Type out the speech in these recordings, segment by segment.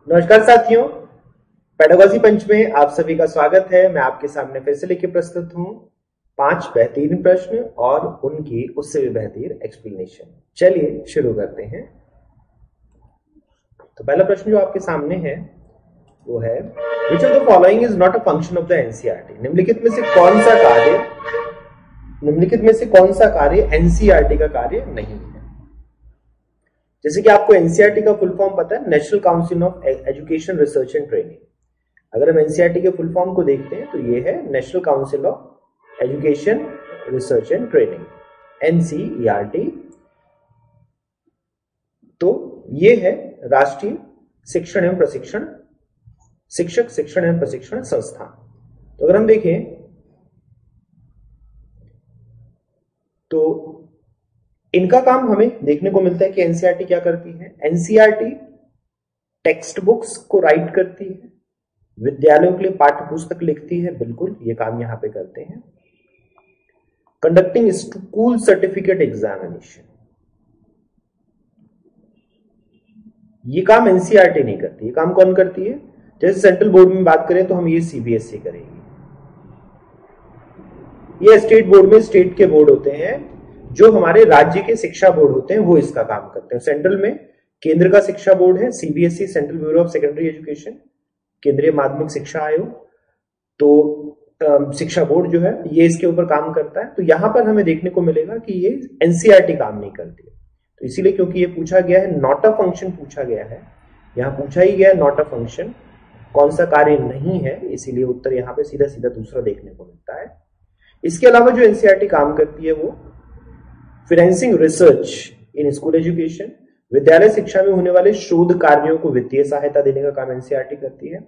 नमस्कार साथियों, पेडागॉजी पंच में आप सभी का स्वागत है। मैं आपके सामने फिर से लेके प्रस्तुत हूं 5 बेहतरीन प्रश्न और उनकी उससे भी बेहतरीन एक्सप्लेनेशन। चलिए शुरू करते हैं। तो पहला प्रश्न जो आपके सामने है वो है, which of the following is not a function of the NCERT. निम्नलिखित में से कौन सा कार्य एनसीईआरटी का कार्य नहीं है। जैसे कि आपको एनसीईआरटी का फुल फॉर्म पता है, national council of education research and training. अगर हम एनसीईआरटी के फुल फॉर्म को देखते हैं तो ये है national council of education research and training, NCERT. तो ये है राष्ट्रीय शिक्षण एवं प्रशिक्षण शिक्षक शिक्षण एवं प्रशिक्षण संस्थान। तो अगर हम देखें तो इनका काम हमें देखने को मिलता है कि एनसीईआरटी क्या करती है। एनसीईआरटी टेक्स्ट बुक्स को राइट करती है, विद्यालयों के लिए पाठ्य पुस्तक लिखती है, बिल्कुल ये काम यहां पे करते हैं। कंडक्टिंग स्कूल सर्टिफिकेट एग्जामिनेशन, ये काम एनसीईआरटी नहीं करती। ये काम कौन करती है? जैसे सेंट्रल बोर्ड में बात करें तो हम ये सीबीएसई करेंगे। ये स्टेट बोर्ड में स्टेट के बोर्ड होते हैं, जो हमारे राज्य के शिक्षा बोर्ड होते हैं वो इसका काम करते हैं। सेंट्रल में केंद्र का शिक्षा बोर्ड है CBSE, central bureau of secondary education, केंद्रीय माध्यमिक शिक्षा आयोग। तो शिक्षा बोर्ड जो है ये इसके ऊपर काम करता है। तो यहां पर हमें देखने को मिलेगा कि ये एनसीईआरटी काम नहीं करती है। तो इसीलिए क्योंकि ये पूछा गया है, नॉट अ फंक्शन पूछा गया है, यहां पूछा ही गया नॉट अ फंक्शन, कौन सा कार्य नहीं है, इसीलिए उत्तर यहां पे सीधा सीधा दूसरा देखने को मिलता है। इसके अलावा जो एनसीईआरटी काम करती है वो financing research in school education, विद्यालय शिक्षा में होने वाले शोध कार्यों को वित्तीय सहायता देने का काम एनसीईआरटी करती है।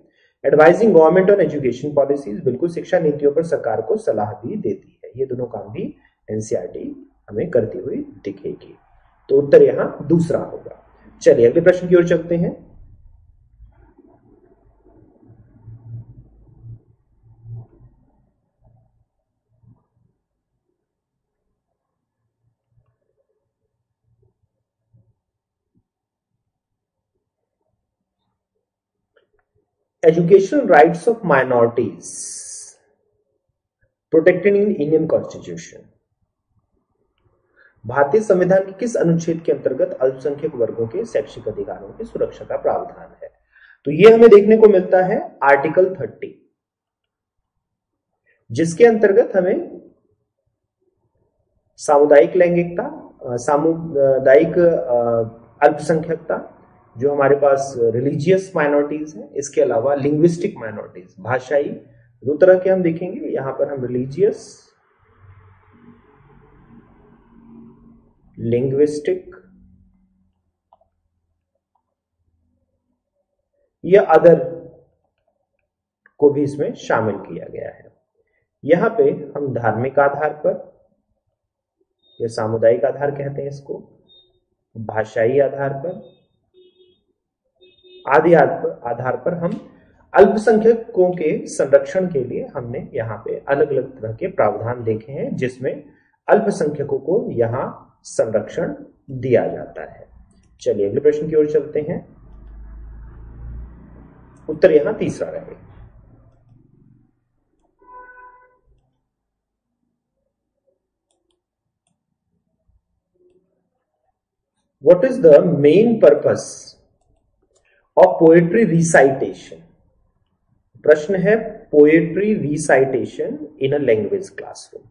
Advising government on education policies, बिल्कुल शिक्षा नीतियों पर सरकार को सलाह भी देती है। ये दोनों काम भी एनसीईआरटी हमें करती हुई दिखेगी। तो उत्तर यहां दूसरा होगा। चलिए अगले प्रश्न की ओर चलते हैं। Educational rights of minorities protected in Indian constitution. भारतीय संविधान के किस अनुच्छेद के अंतर्गत अल्पसंख्यक वर्गों के शैक्षिक अधिकारों की सुरक्षा का प्रावधान है? तो ये हमें देखने को मिलता है आर्टिकल 30, जिसके अंतर्गत हमें सामुदायिक लैंगिकता, सामुदायिक अल्पसंख्यकता, जो हमारे पास रिलीजियस माइनॉरिटीज है, इसके अलावा लिंग्विस्टिक माइनॉरिटीज, भाषाई, दो तरह के हम देखेंगे। यहां पर हम रिलीजियस, लिंग्विस्टिक या अदर को भी इसमें शामिल किया गया है। यहां पे हम धार्मिक आधार पर या सामुदायिक आधार कहते हैं इसको, भाषाई आधार पर आदि आधार पर हम अल्पसंख्यकों के संरक्षण के लिए हमने यहाँ पे अलग अलग तरह के प्रावधान देखे हैं, जिसमें अल्पसंख्यकों को यहाँ संरक्षण दिया जाता है। चलिए अगले प्रश्न की ओर चलते हैं। उत्तर यहां तीसरा रहेगा। What is the main purpose of poetry recitation? प्रश्न है poetry recitation in a language classroom.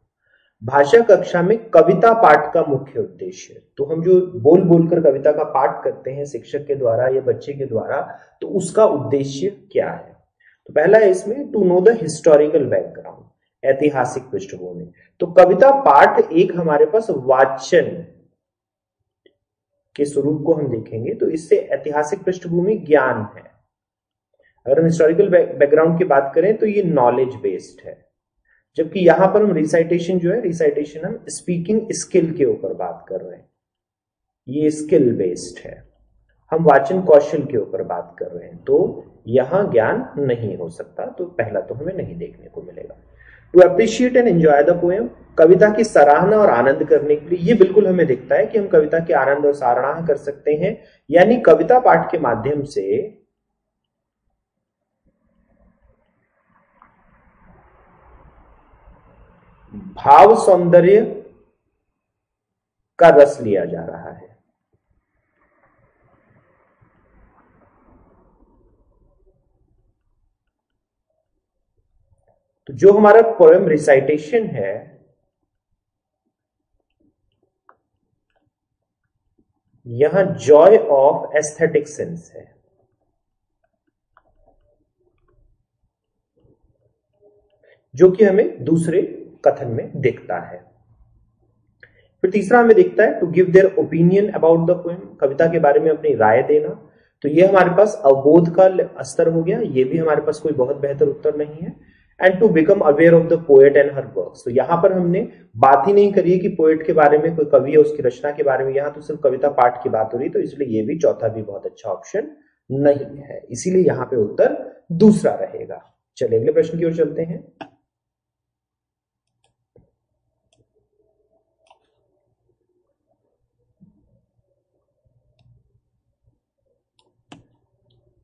भाषा कक्षा में कविता पाठ का मुख्य उद्देश्य। तो हम जो बोल बोलकर कविता का पाठ करते हैं शिक्षक के द्वारा या बच्चे के द्वारा, तो उसका उद्देश्य क्या है? तो पहला है इसमें to know the historical background, ऐतिहासिक पृष्ठभूमि। तो कविता पाठ एक हमारे पास वाचन के स्वरूप को हम देखेंगे तो इससे ऐतिहासिक पृष्ठभूमि ज्ञान है। अगर हम हिस्टोरिकल बैकग्राउंड की बात करें तो ये नॉलेज बेस्ड है। जबकि यहां पर हम रिसाइटेशन जो है, रिसाइटेशन हम स्पीकिंग स्किल के ऊपर बात कर रहे हैं, ये स्किल बेस्ड है। हम वाचन कौशल के ऊपर बात कर रहे हैं, तो यहां ज्ञान नहीं हो सकता। तो पहला तो हमें नहीं देखने को मिलेगा। To appreciate and enjoy the poem, कविता की सराहना और आनंद करने के लिए, ये बिल्कुल हमें दिखता है कि हम कविता के आनंद और सराहना कर सकते हैं। यानी कविता पाठ के माध्यम से भाव सौंदर्य का रस लिया जा रहा है। तो जो हमारा पोएम रिसाइटेशन है यहां जॉय ऑफ एस्थेटिक सेंस है। जो कि हमें दूसरे कथन में दिखता है। फिर तीसरा हमें दिखता है to give their opinion about the poem, कविता के बारे में अपनी राय देना। तो ये हमारे पास अवबोध का स्तर हो गया, ये भी हमारे पास कोई बहुत बेहतर उत्तर नहीं है। And to become aware of the poet and her works, तो यहां पर हमने बात ही नहीं करी है कि पोएट के बारे में, कोई कवि है उसकी रचना के बारे में, यहां तो सिर्फ कविता पाठ की बात हो रही, तो इसलिए ये भी चौथा भी बहुत अच्छा ऑप्शन नहीं है, इसीलिए यहां पे उत्तर दूसरा रहेगा। चलिए अगले प्रश्न की ओर चलते हैं।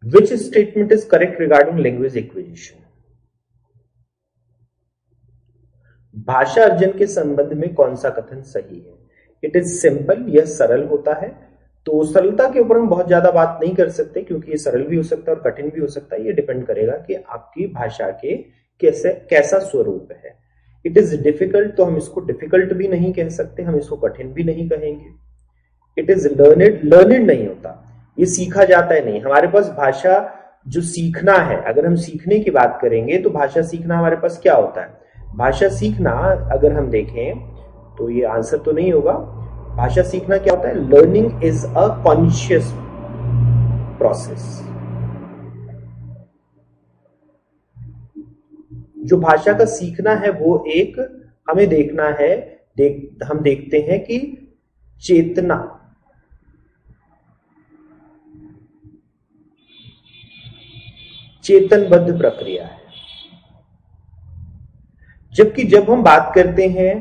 Which statement is correct regarding language acquisition? भाषा अर्जन के संबंध में कौन सा कथन सही है? इट इज सिंपल, यह सरल होता है। तो सरलता के ऊपर हम बहुत ज्यादा बात नहीं कर सकते क्योंकि ये सरल भी हो सकता है और कठिन भी हो सकता है। ये डिपेंड करेगा कि आपकी भाषा के कैसा स्वरूप है। इट इज डिफिकल्ट, तो हम इसको डिफिकल्ट भी नहीं कह सकते, हम इसको कठिन भी नहीं कहेंगे। इट इज लर्निड, लर्निड नहीं होता, ये सीखा जाता है नहीं। हमारे पास भाषा जो सीखना है, अगर हम सीखने की बात करेंगे तो भाषा सीखना हमारे पास क्या होता है? भाषा सीखना अगर हम देखें तो ये आंसर तो नहीं होगा। भाषा सीखना क्या होता है? Learning is a conscious process. जो भाषा का सीखना है वो एक हमें देखना है, हम देखते हैं कि चेतना, चेतनबद्ध प्रक्रिया है। जबकि जब हम बात करते हैं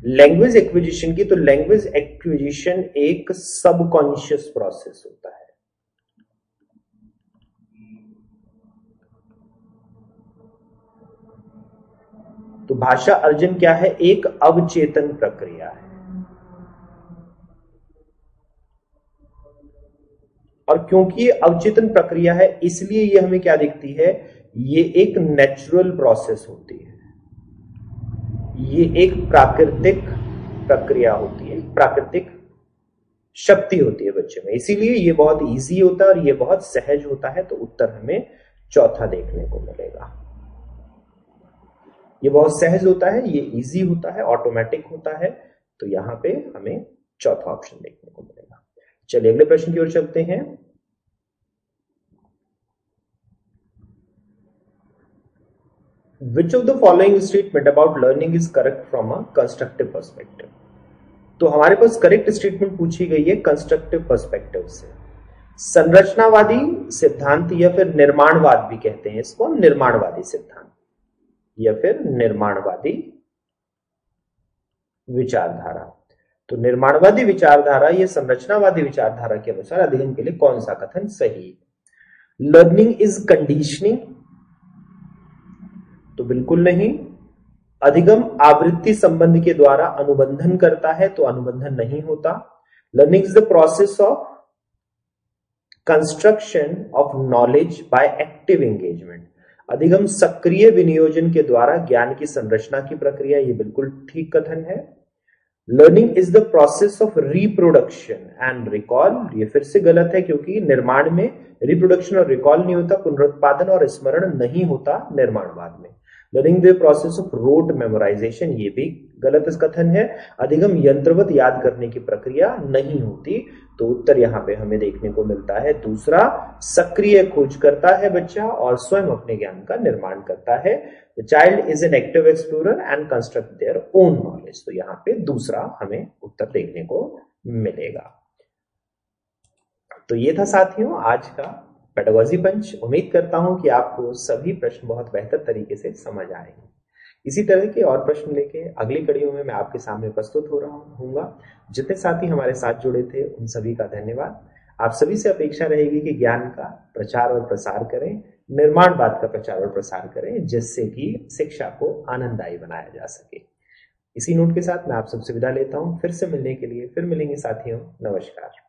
लैंग्वेज एक्विजिशन की, तो लैंग्वेज एक्विजिशन एक सबकॉन्शियस प्रोसेस होता है। तो भाषा अर्जन क्या है? एक अवचेतन प्रक्रिया है। और क्योंकि ये अवचेतन प्रक्रिया है इसलिए ये हमें क्या दिखती है? ये एक नेचुरल प्रोसेस होती है, ये एक प्राकृतिक प्रक्रिया होती है, प्राकृतिक शक्ति होती है बच्चे में, इसीलिए ये बहुत इजी होता है और ये बहुत सहज होता है। तो उत्तर हमें चौथा देखने को मिलेगा। ये बहुत सहज होता है, ये इजी होता है, ऑटोमेटिक होता है, तो यहां पे हमें चौथा ऑप्शन देखने को मिलेगा। चलिए अगले प्रश्न की ओर चलते हैं। Which of the following statement about learning is correct from a constructive perspective? तो हमारे पास करेक्ट स्टेटमेंट पूछी गई है कंस्ट्रक्टिव पर्सपेक्टिव से। संरचनावादी सिद्धांत या फिर निर्माणवाद भी कहते हैं इसको, निर्माणवादी सिद्धांत या फिर निर्माणवादी विचारधारा। तो निर्माणवादी विचारधारा या संरचनावादी विचारधारा के अनुसार अधिगम के लिए कौन सा कथन सही? लर्निंग इज कंडीशनिंग, तो बिल्कुल नहीं। अधिगम आवृत्ति संबंध के द्वारा अनुबंधन करता है, तो अनुबंधन नहीं होता। Learning is the process of construction of knowledge by active engagement. अधिगम सक्रिय विनियोजन के द्वारा ज्ञान की संरचना की प्रक्रिया, ये बिल्कुल ठीक कथन है। Learning is the process of reproduction and recall, ये फिर से गलत है क्योंकि निर्माण में रिप्रोडक्शन और रिकॉल नहीं होता, पुनरुत्पादन और स्मरण नहीं होता निर्माणवाद में। Learning the process of rote memorization, ये भी गलत कथन है। अधिगम यंत्रवत याद करने की प्रक्रिया नहीं होती, तो उत्तर यहां पे हमें देखने को मिलता है दूसरा। सक्रिय खोज करता है बच्चा और स्वयं अपने ज्ञान का निर्माण करता है। The child is an active explorer and construct their own knowledge, तो यहां पे दूसरा हमें उत्तर देखने को मिलेगा। तो ये था साथियों आज का पेडागोजी पंच। उम्मीद करता हूं कि आपको सभी प्रश्न बहुत बेहतर तरीके से समझ आएंगे। इसी तरह के और प्रश्न लेके अगली कड़ियों में मैं आपके सामने प्रस्तुत हो रहा हूँगा। जितने साथी हमारे साथ जुड़े थे उन सभी का धन्यवाद। आप सभी से अपेक्षा रहेगी कि ज्ञान का प्रचार और प्रसार करें, निर्माणवाद का प्रचार और प्रसार करें, जिससे कि शिक्षा को आनंददायी बनाया जा सके। इसी नोट के साथ मैं आप सबसे विदा लेता हूं। फिर से मिलने के लिए फिर मिलेंगे साथियों। नमस्कार।